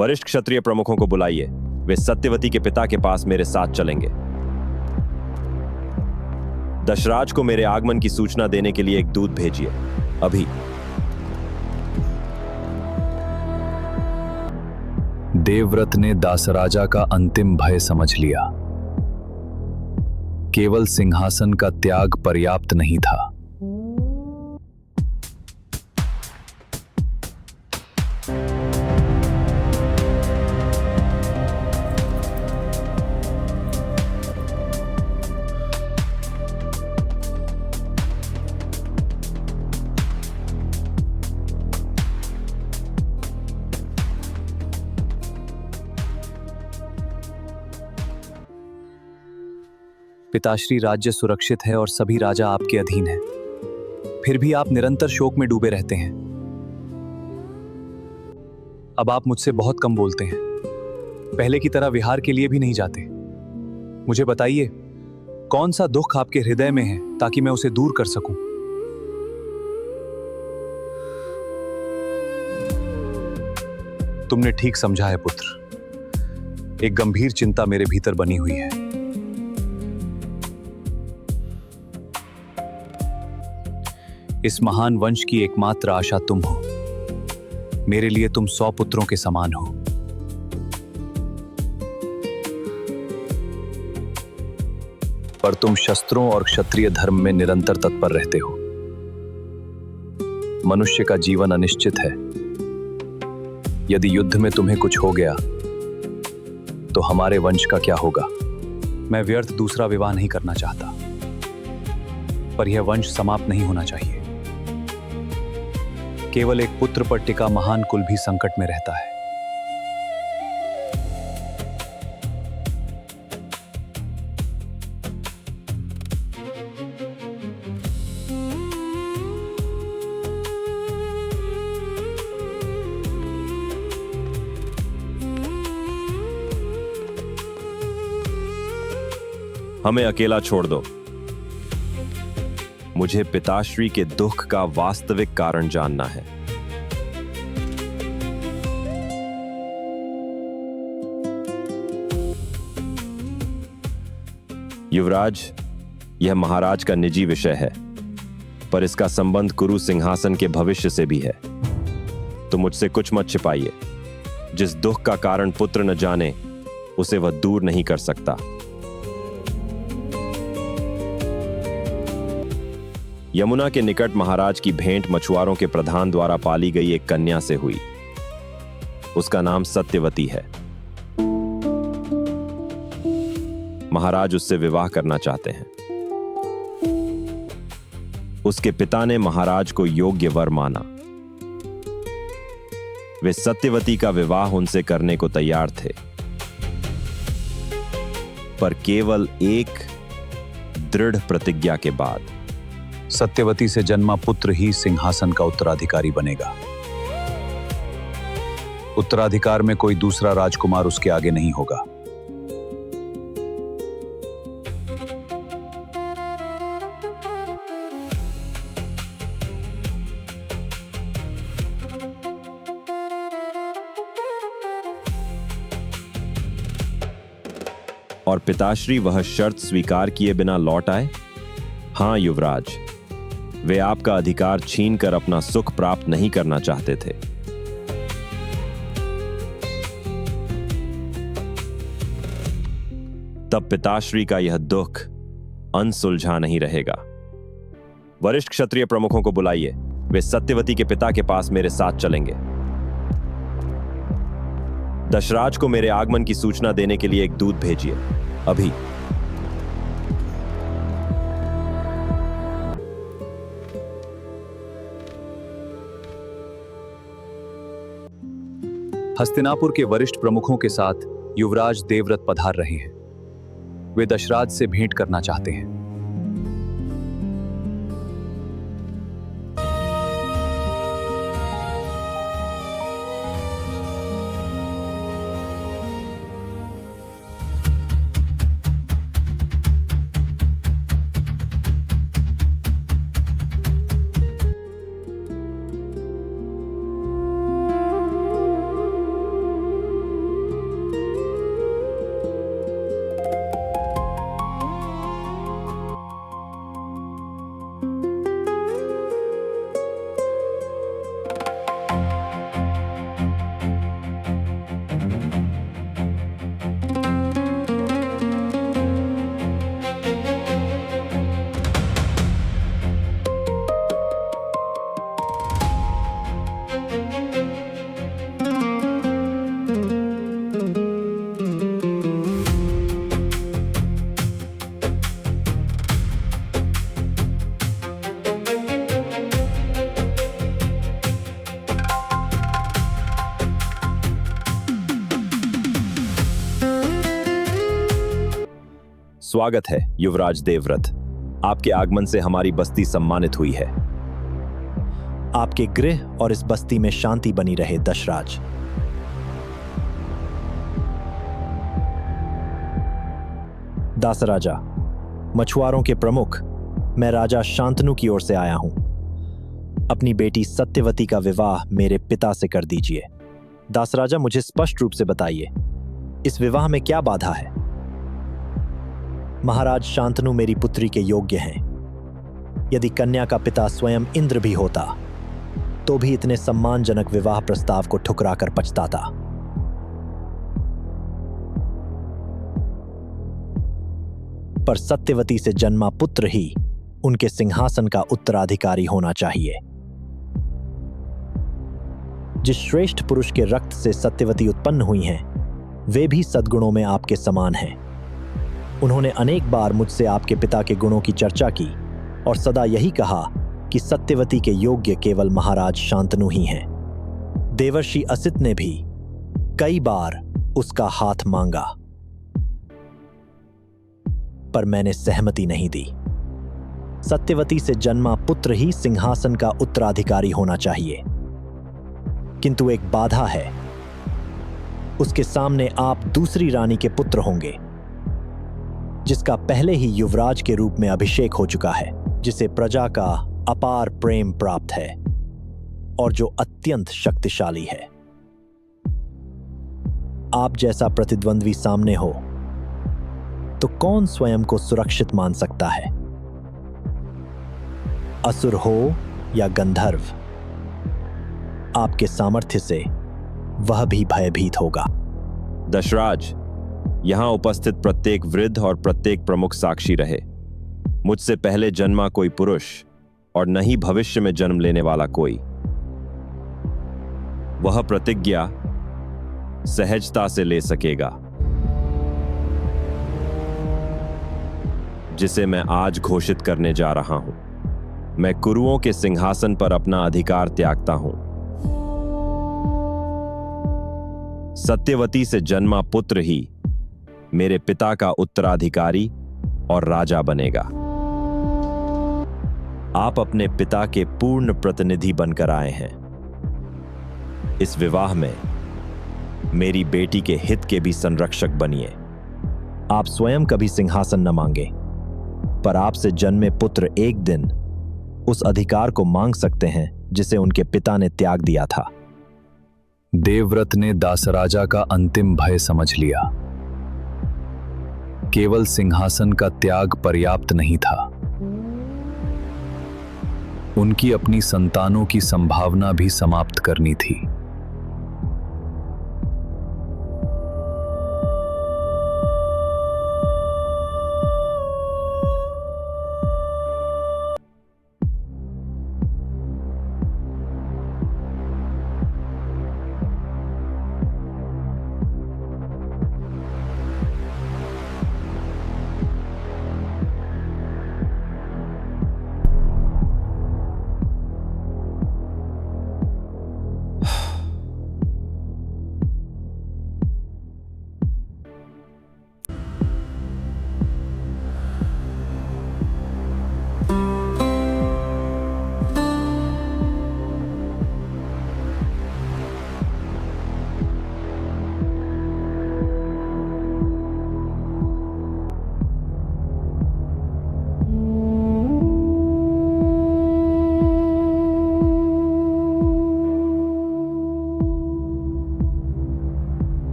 वरिष्ठ क्षत्रिय प्रमुखों को बुलाइए। वे सत्यवती के पिता के पास मेरे साथ चलेंगे। दशराज को मेरे आगमन की सूचना देने के लिए एक दूत भेजिए, अभी। देवव्रत ने दासराजा का अंतिम भय समझ लिया। केवल सिंहासन का त्याग पर्याप्त नहीं था। पिताश्री, राज्य सुरक्षित है और सभी राजा आपके अधीन हैं। फिर भी आप निरंतर शोक में डूबे रहते हैं। अब आप मुझसे बहुत कम बोलते हैं। पहले की तरह विहार के लिए भी नहीं जाते। मुझे बताइए, कौन सा दुख आपके हृदय में है ताकि मैं उसे दूर कर सकूं। तुमने ठीक समझा है पुत्र। एक गंभीर चिंता मेरे भीतर बनी हुई है। इस महान वंश की एकमात्र आशा तुम हो। मेरे लिए तुम 100 पुत्रों के समान हो। पर तुम शस्त्रों और क्षत्रिय धर्म में निरंतर तत्पर रहते हो। मनुष्य का जीवन अनिश्चित है। यदि युद्ध में तुम्हें कुछ हो गया तो हमारे वंश का क्या होगा। मैं व्यर्थ दूसरा विवाह नहीं करना चाहता, पर यह वंश समाप्त नहीं होना चाहिए। केवल एक पुत्र पर टिका महान कुल भी संकट में रहता है। हमें अकेला छोड़ दो। मुझे पिताश्री के दुख का वास्तविक कारण जानना है। युवराज, यह महाराज का निजी विषय है, पर इसका संबंध कुरु सिंहासन के भविष्य से भी है। तो मुझसे कुछ मत छिपाइए। जिस दुख का कारण पुत्र न जाने, उसे वह दूर नहीं कर सकता। यमुना के निकट महाराज की भेंट मछुआरों के प्रधान द्वारा पाली गई एक कन्या से हुई। उसका नाम सत्यवती है। महाराज उससे विवाह करना चाहते हैं। उसके पिता ने महाराज को योग्य वर माना। वे सत्यवती का विवाह उनसे करने को तैयार थे, पर केवल एक दृढ़ प्रतिज्ञा के बाद। सत्यवती से जन्मा पुत्र ही सिंहासन का उत्तराधिकारी बनेगा। उत्तराधिकार में कोई दूसरा राजकुमार उसके आगे नहीं होगा। और पिताश्री वह शर्त स्वीकार किए बिना लौट आए? हां युवराज, वे आपका अधिकार छीनकर अपना सुख प्राप्त नहीं करना चाहते थे। तब पिताश्री का यह दुख अनसुलझा नहीं रहेगा। वरिष्ठ क्षत्रिय प्रमुखों को बुलाइए। वे सत्यवती के पिता के पास मेरे साथ चलेंगे। दशराज को मेरे आगमन की सूचना देने के लिए एक दूत भेजिए, अभी। हस्तिनापुर के वरिष्ठ प्रमुखों के साथ युवराज देवव्रत पधार रहे हैं। वे दशराज से भेंट करना चाहते हैं। स्वागत है युवराज देवव्रत। आपके आगमन से हमारी बस्ती सम्मानित हुई है। आपके गृह और इस बस्ती में शांति बनी रहे दशराज। दासराजा, मछुआरों के प्रमुख, मैं राजा शांतनु की ओर से आया हूं। अपनी बेटी सत्यवती का विवाह मेरे पिता से कर दीजिए। दासराजा, मुझे स्पष्ट रूप से बताइए, इस विवाह में क्या बाधा है? महाराज शांतनु मेरी पुत्री के योग्य हैं। यदि कन्या का पिता स्वयं इंद्र भी होता तो भी इतने सम्मानजनक विवाह प्रस्ताव को ठुकराकर पछताता। पर सत्यवती से जन्मा पुत्र ही उनके सिंहासन का उत्तराधिकारी होना चाहिए। जिस श्रेष्ठ पुरुष के रक्त से सत्यवती उत्पन्न हुई हैं, वे भी सद्गुणों में आपके समान हैं। उन्होंने अनेक बार मुझसे आपके पिता के गुणों की चर्चा की और सदा यही कहा कि सत्यवती के योग्य केवल महाराज शांतनु ही हैं। देवर्षि असित ने भी कई बार उसका हाथ मांगा, पर मैंने सहमति नहीं दी। सत्यवती से जन्मा पुत्र ही सिंहासन का उत्तराधिकारी होना चाहिए, किंतु एक बाधा है। उसके सामने आप दूसरी रानी के पुत्र होंगे, जिसका पहले ही युवराज के रूप में अभिषेक हो चुका है, जिसे प्रजा का अपार प्रेम प्राप्त है और जो अत्यंत शक्तिशाली है। आप जैसा प्रतिद्वंद्वी सामने हो तो कौन स्वयं को सुरक्षित मान सकता है? असुर हो या गंधर्व, आपके सामर्थ्य से वह भी भयभीत होगा। दशराज, यहां उपस्थित प्रत्येक वृद्ध और प्रत्येक प्रमुख साक्षी रहे। मुझसे पहले जन्मा कोई पुरुष और न ही भविष्य में जन्म लेने वाला कोई वह प्रतिज्ञा सहजता से ले सकेगा जिसे मैं आज घोषित करने जा रहा हूं। मैं कुरुओं के सिंहासन पर अपना अधिकार त्यागता हूं। सत्यवती से जन्मा पुत्र ही मेरे पिता का उत्तराधिकारी और राजा बनेगा। आप अपने पिता के पूर्ण प्रतिनिधि बनकर आए हैं। इस विवाह में मेरी बेटी के हित के भी संरक्षक बनिए। आप स्वयं कभी सिंहासन न मांगे, पर आपसे जन्मे पुत्र एक दिन उस अधिकार को मांग सकते हैं जिसे उनके पिता ने त्याग दिया था। देवव्रत ने दासराजा का अंतिम भय समझ लिया। केवल सिंहासन का त्याग पर्याप्त नहीं था, उनकी अपनी संतानों की संभावना भी समाप्त करनी थी।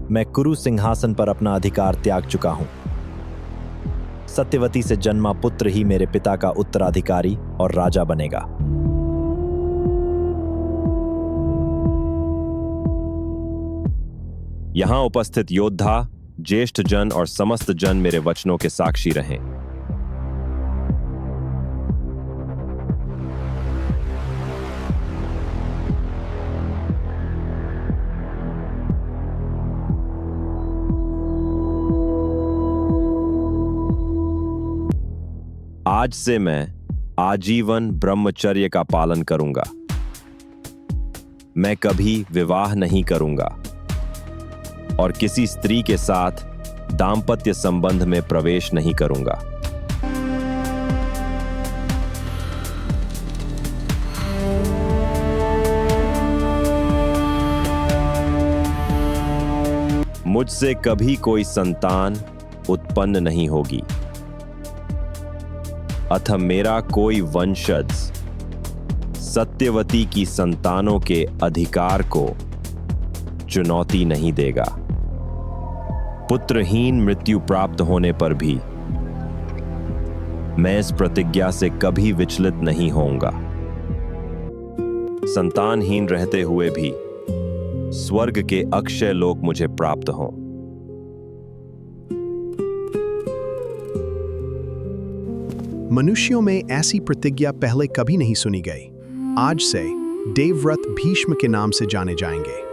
मैं कुरु सिंहासन पर अपना अधिकार त्याग चुका हूं। सत्यवती से जन्मा पुत्र ही मेरे पिता का उत्तराधिकारी और राजा बनेगा। यहां उपस्थित योद्धा, ज्येष्ठ जन और समस्त जन मेरे वचनों के साक्षी रहें। आज से मैं आजीवन ब्रह्मचर्य का पालन करूंगा। मैं कभी विवाह नहीं करूंगा। और किसी स्त्री के साथ दाम्पत्य संबंध में प्रवेश नहीं करूंगा। मुझसे कभी कोई संतान उत्पन्न नहीं होगी, अतः मेरा कोई वंशज सत्यवती की संतानों के अधिकार को चुनौती नहीं देगा। पुत्रहीन मृत्यु प्राप्त होने पर भी मैं इस प्रतिज्ञा से कभी विचलित नहीं होऊंगा। संतानहीन रहते हुए भी स्वर्ग के अक्षय लोक मुझे प्राप्त हों। मनुष्यों में ऐसी प्रतिज्ञा पहले कभी नहीं सुनी गई। आज से देवव्रत भीष्म के नाम से जाने जाएंगे।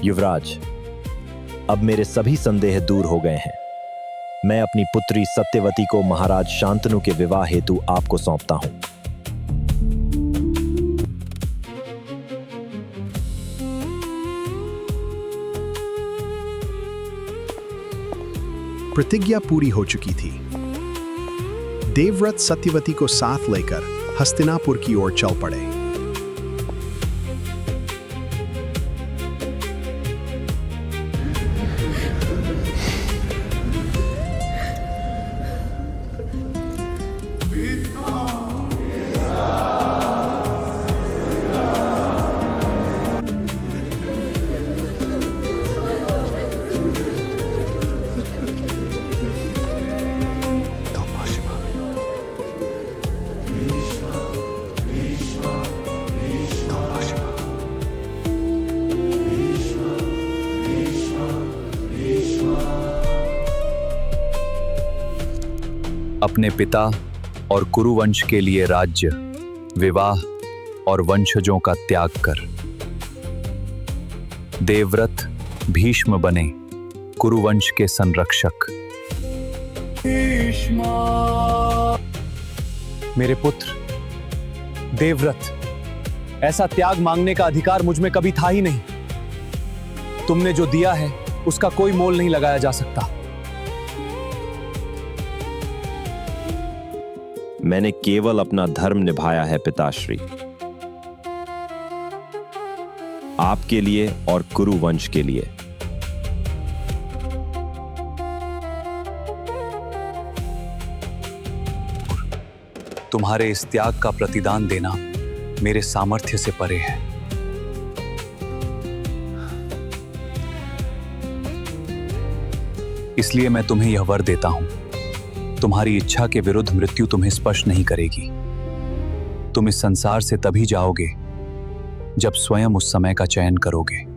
युवराज, अब मेरे सभी संदेह दूर हो गए हैं। मैं अपनी पुत्री सत्यवती को महाराज शांतनु के विवाह हेतु आपको सौंपता हूं। प्रतिज्ञा पूरी हो चुकी थी। देवव्रत सत्यवती को साथ लेकर हस्तिनापुर की ओर चल पड़े। अपने पिता और कुरुवंश के लिए राज्य, विवाह और वंशजों का त्याग कर देवव्रत भीष्म बने कुरुवंश के संरक्षक। मेरे पुत्र देवव्रत, ऐसा त्याग मांगने का अधिकार मुझ में कभी था ही नहीं। तुमने जो दिया है उसका कोई मोल नहीं लगाया जा सकता। मैंने केवल अपना धर्म निभाया है पिताश्री, आपके लिए और कुरुवंश के लिए। तुम्हारे इस त्याग का प्रतिदान देना मेरे सामर्थ्य से परे है। इसलिए मैं तुम्हें यह वर देता हूं, तुम्हारी इच्छा के विरुद्ध मृत्यु तुम्हें स्पर्श नहीं करेगी। तुम इस संसार से तभी जाओगे जब स्वयं उस समय का चयन करोगे।